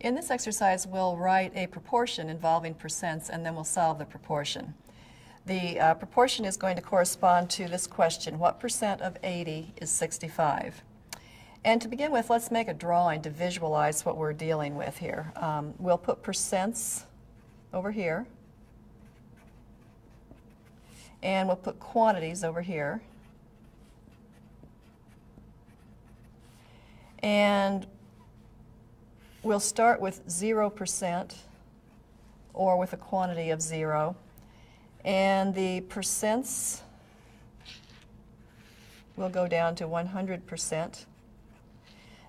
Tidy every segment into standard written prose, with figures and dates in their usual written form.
In this exercise, we'll write a proportion involving percents, and then we'll solve the proportion. The proportion is going to correspond to this question: what percent of 80 is 65? And to begin with, let's make a drawing to visualize what we're dealing with here. We'll put percents over here, and we'll put quantities over here. And we'll start with 0% or with a quantity of 0. And the percents will go down to 100%.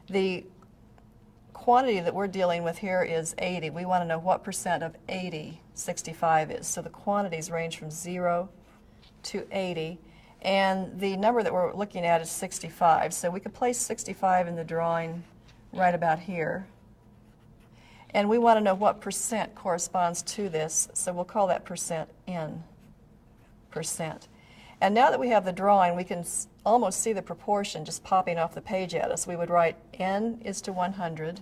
The quantity that we're dealing with here is 80. We want to know what percent of 80 65 is. So the quantities range from 0 to 80. And the number that we're looking at is 65. So we could place 65 in the drawing right about here. And we want to know what percent corresponds to this, so we'll call that percent N percent. And now that we have the drawing, we can almost see the proportion just popping off the page at us. We would write N is to 100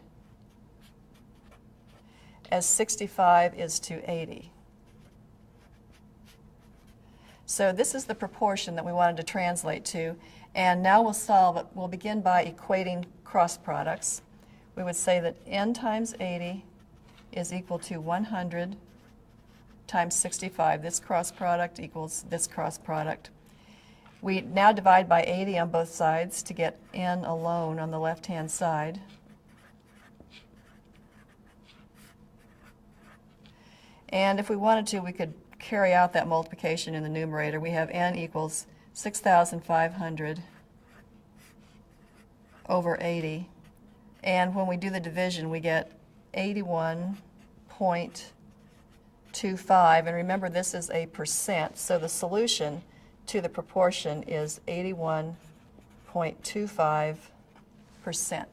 as 65 is to 80. So this is the proportion that we wanted to translate to, and now we'll solve it. We'll begin by equating cross products. We would say that N times 80 is equal to 100 times 65. This cross product equals this cross product. We now divide by 80 on both sides to get N alone on the left-hand side. And if we wanted to, we could carry out that multiplication in the numerator. We have N equals 6,500 over 80. And when we do the division, we get 81.25. And remember, this is a percent, so the solution to the proportion is 81.25%.